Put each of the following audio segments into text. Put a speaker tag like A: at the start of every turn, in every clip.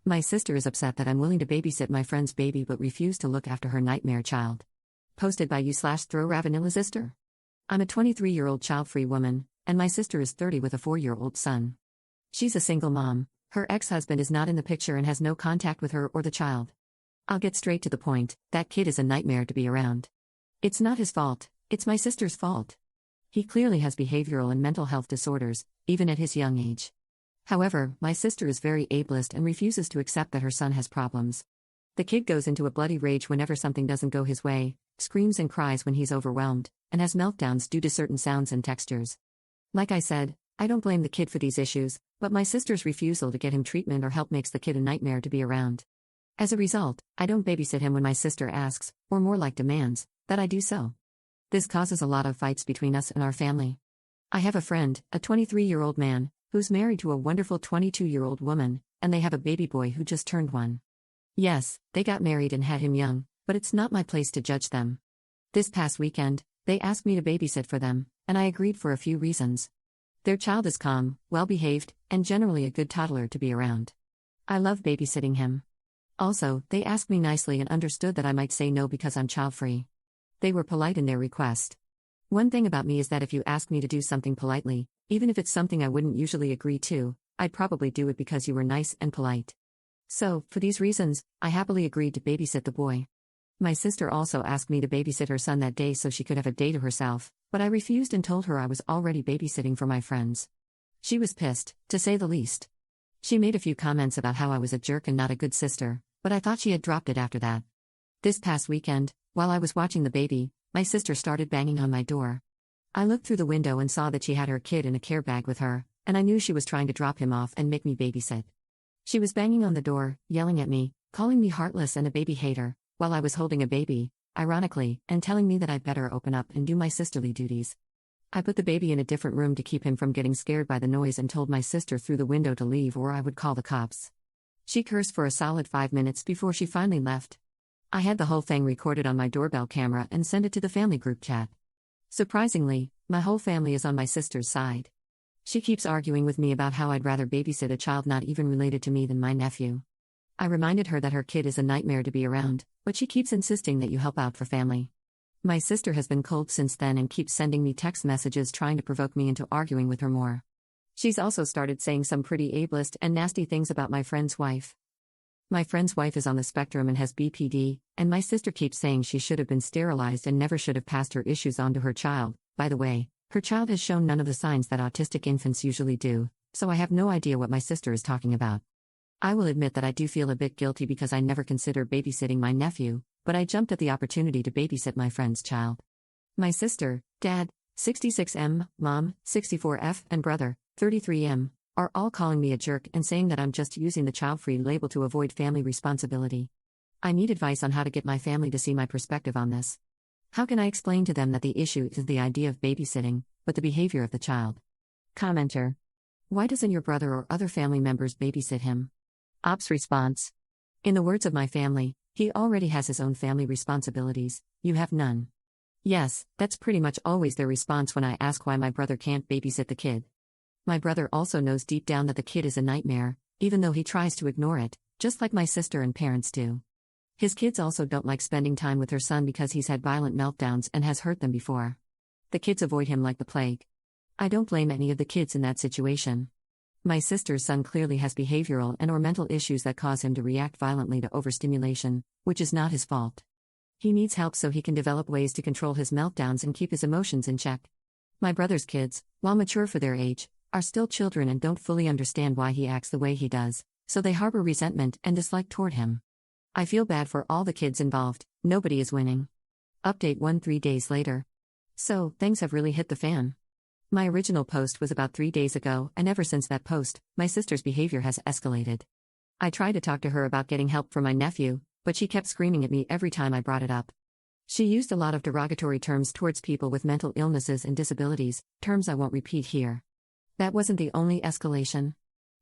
A: My sister is upset that I'm willing to babysit my friend's baby but refuse to look after her nightmare child. Posted by you/throw-ravanilla-sister. I'm a 23-year-old child-free woman, and my sister is 30 with a 4-year-old son. She's a single mom, her ex-husband is not in the picture and has no contact with her or the child. I'll get straight to the point, that kid is a nightmare to be around. It's not his fault, it's my sister's fault. He clearly has behavioral and mental health disorders, even at his young age. However, my sister is very ableist and refuses to accept that her son has problems. The kid goes into a bloody rage whenever something doesn't go his way, screams and cries when he's overwhelmed, and has meltdowns due to certain sounds and textures. Like I said, I don't blame the kid for these issues, but my sister's refusal to get him treatment or help makes the kid a nightmare to be around. As a result, I don't babysit him when my sister asks, or more like demands, that I do so. This causes a lot of fights between us and our family. I have a friend, a 23-year-old man, who's married to a wonderful 22-year-old woman, and they have a baby boy who just turned 1. Yes, they got married and had him young, but it's not my place to judge them. This past weekend, they asked me to babysit for them, and I agreed for a few reasons. Their child is calm, well-behaved, and generally a good toddler to be around. I love babysitting him. Also, they asked me nicely and understood that I might say no because I'm child-free. They were polite in their request. One thing about me is that if you ask me to do something politely, even if it's something I wouldn't usually agree to, I'd probably do it because you were nice and polite. So, for these reasons, I happily agreed to babysit the boy. My sister also asked me to babysit her son that day so she could have a day to herself, but I refused and told her I was already babysitting for my friends. She was pissed, to say the least. She made a few comments about how I was a jerk and not a good sister, but I thought she had dropped it after that. This past weekend, while I was watching the baby, my sister started banging on my door. I looked through the window and saw that she had her kid in a care bag with her, and I knew she was trying to drop him off and make me babysit. She was banging on the door, yelling at me, calling me heartless and a baby hater, while I was holding a baby, ironically, and telling me that I'd better open up and do my sisterly duties. I put the baby in a different room to keep him from getting scared by the noise and told my sister through the window to leave or I would call the cops. She cursed for a solid 5 minutes before she finally left. I had the whole thing recorded on my doorbell camera and sent it to the family group chat. Surprisingly, my whole family is on my sister's side. She keeps arguing with me about how I'd rather babysit a child not even related to me than my nephew. I reminded her that her kid is a nightmare to be around, but she keeps insisting that you help out for family. My sister has been cold since then and keeps sending me text messages trying to provoke me into arguing with her more. She's also started saying some pretty ableist and nasty things about my friend's wife. My friend's wife is on the spectrum and has BPD, and my sister keeps saying she should have been sterilized and never should have passed her issues on to her child. By the way, her child has shown none of the signs that autistic infants usually do, so I have no idea what my sister is talking about. I will admit that I do feel a bit guilty because I never considered babysitting my nephew, but I jumped at the opportunity to babysit my friend's child. My sister, dad, 66M, mom, 64F, and brother, 33M, are all calling me a jerk and saying that I'm just using the child-free label to avoid family responsibility. I need advice on how to get my family to see my perspective on this. How can I explain to them that the issue is the idea of babysitting, but the behavior of the child? Commenter: why doesn't your brother or other family members babysit him? Ops response: in the words of my family, he already has his own family responsibilities, you have none. Yes, that's pretty much always their response when I ask why my brother can't babysit the kid. My brother also knows deep down that the kid is a nightmare, even though he tries to ignore it, just like my sister and parents do. His kids also don't like spending time with her son because he's had violent meltdowns and has hurt them before. The kids avoid him like the plague. I don't blame any of the kids in that situation. My sister's son clearly has behavioral and/or mental issues that cause him to react violently to overstimulation, which is not his fault. He needs help so he can develop ways to control his meltdowns and keep his emotions in check. My brother's kids, while mature for their age, are still children and don't fully understand why he acts the way he does, so they harbor resentment and dislike toward him. I feel bad for all the kids involved, nobody is winning. Update 3 days later. So, things have really hit the fan. My original post was about 3 days ago, and ever since that post, my sister's behavior has escalated. I tried to talk to her about getting help for my nephew, but she kept screaming at me every time I brought it up. She used a lot of derogatory terms towards people with mental illnesses and disabilities, terms I won't repeat here. That wasn't the only escalation.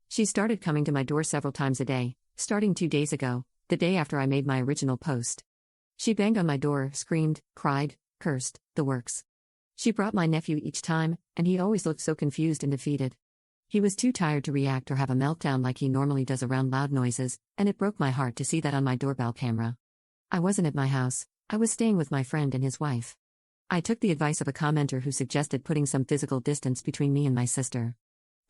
A: She started coming to my door several times a day, starting 2 days ago, the day after I made my original post. She banged on my door, screamed, cried, cursed, the works. She brought my nephew each time, and he always looked so confused and defeated. He was too tired to react or have a meltdown like he normally does around loud noises, and it broke my heart to see that on my doorbell camera. I wasn't at my house, I was staying with my friend and his wife. I took the advice of a commenter who suggested putting some physical distance between me and my sister.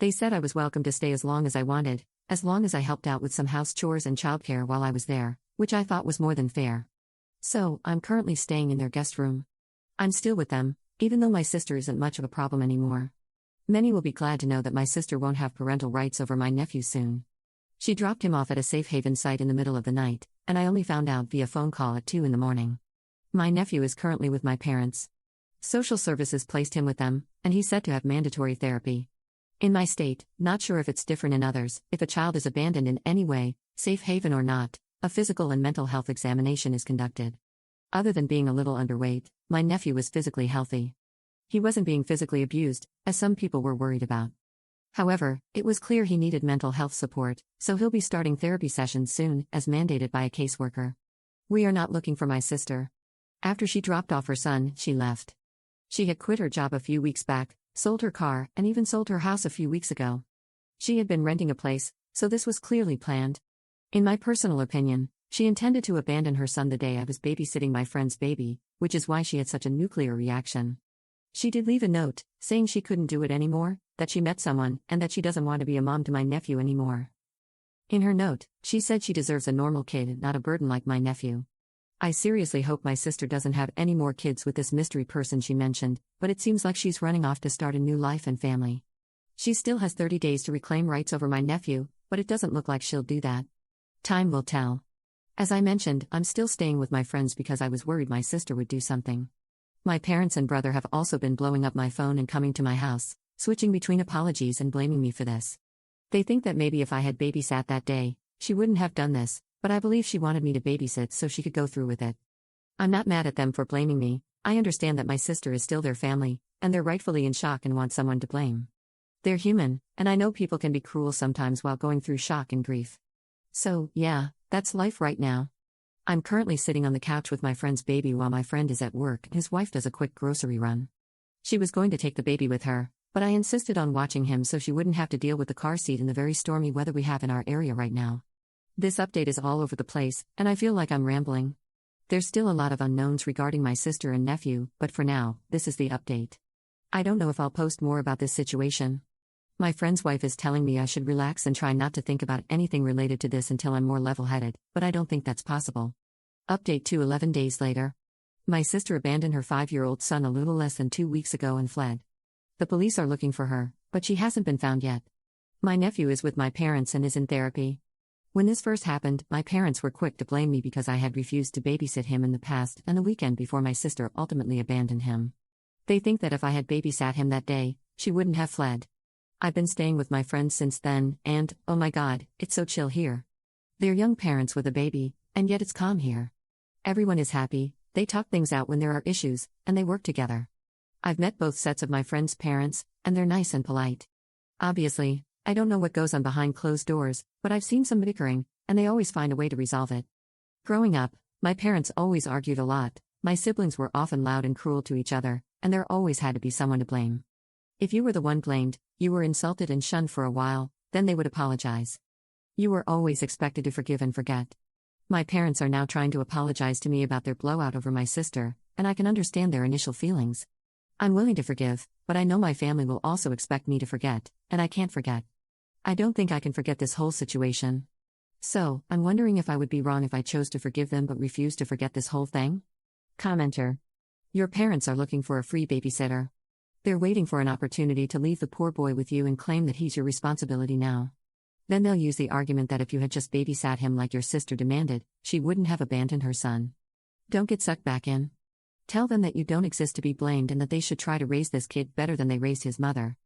A: They said I was welcome to stay as long as I wanted, as long as I helped out with some house chores and childcare while I was there, which I thought was more than fair. So, I'm currently staying in their guest room. I'm still with them, even though my sister isn't much of a problem anymore. Many will be glad to know that my sister won't have parental rights over my nephew soon. She dropped him off at a safe haven site in the middle of the night, and I only found out via phone call at 2 in the morning. My nephew is currently with my parents. Social services placed him with them, and he's said to have mandatory therapy. In my state, not sure if it's different in others, if a child is abandoned in any way, safe haven or not, a physical and mental health examination is conducted. Other than being a little underweight, my nephew was physically healthy. He wasn't being physically abused, as some people were worried about. However, it was clear he needed mental health support, so he'll be starting therapy sessions soon, as mandated by a caseworker. We are not looking for my sister. After she dropped off her son, she left. She had quit her job a few weeks back, sold her car, and even sold her house a few weeks ago. She had been renting a place, so this was clearly planned. In my personal opinion, she intended to abandon her son the day I was babysitting my friend's baby, which is why she had such a nuclear reaction. She did leave a note, saying she couldn't do it anymore, that she met someone, and that she doesn't want to be a mom to my nephew anymore. In her note, she said she deserves a normal kid, not a burden like my nephew. I seriously hope my sister doesn't have any more kids with this mystery person she mentioned, but it seems like she's running off to start a new life and family. She still has 30 days to reclaim rights over my nephew, but it doesn't look like she'll do that. Time will tell. As I mentioned, I'm still staying with my friends because I was worried my sister would do something. My parents and brother have also been blowing up my phone and coming to my house, switching between apologies and blaming me for this. They think that maybe if I had babysat that day, she wouldn't have done this, but I believe she wanted me to babysit so she could go through with it. I'm not mad at them for blaming me. I understand that my sister is still their family, and they're rightfully in shock and want someone to blame. They're human, and I know people can be cruel sometimes while going through shock and grief. So, yeah, that's life right now. I'm currently sitting on the couch with my friend's baby while my friend is at work and his wife does a quick grocery run. She was going to take the baby with her, but I insisted on watching him so she wouldn't have to deal with the car seat in the very stormy weather we have in our area right now. This update is all over the place, and I feel like I'm rambling. There's still a lot of unknowns regarding my sister and nephew, but for now, this is the update. I don't know if I'll post more about this situation. My friend's wife is telling me I should relax and try not to think about anything related to this until I'm more level-headed, but I don't think that's possible. Update to 11 days later. My sister abandoned her 5-year-old son a little less than 2 weeks ago and fled. The police are looking for her, but she hasn't been found yet. My nephew is with my parents and is in therapy. When this first happened, my parents were quick to blame me because I had refused to babysit him in the past and the weekend before my sister ultimately abandoned him. They think that if I had babysat him that day, she wouldn't have fled. I've been staying with my friends since then, and, oh my god, it's so chill here. They're young parents with a baby, and yet it's calm here. Everyone is happy, they talk things out when there are issues, and they work together. I've met both sets of my friends' parents, and they're nice and polite. Obviously, I don't know what goes on behind closed doors, but I've seen some bickering, and they always find a way to resolve it. Growing up, my parents always argued a lot, my siblings were often loud and cruel to each other, and there always had to be someone to blame. If you were the one blamed, you were insulted and shunned for a while, then they would apologize. You were always expected to forgive and forget. My parents are now trying to apologize to me about their blowout over my sister, and I can understand their initial feelings. I'm willing to forgive, but I know my family will also expect me to forget, and I can't forget. I don't think I can forget this whole situation. So, I'm wondering if I would be wrong if I chose to forgive them but refuse to forget this whole thing? Commenter. Your parents are looking for a free babysitter. They're waiting for an opportunity to leave the poor boy with you and claim that he's your responsibility now. Then they'll use the argument that if you had just babysat him like your sister demanded, she wouldn't have abandoned her son. Don't get sucked back in. Tell them that you don't exist to be blamed and that they should try to raise this kid better than they raised his mother.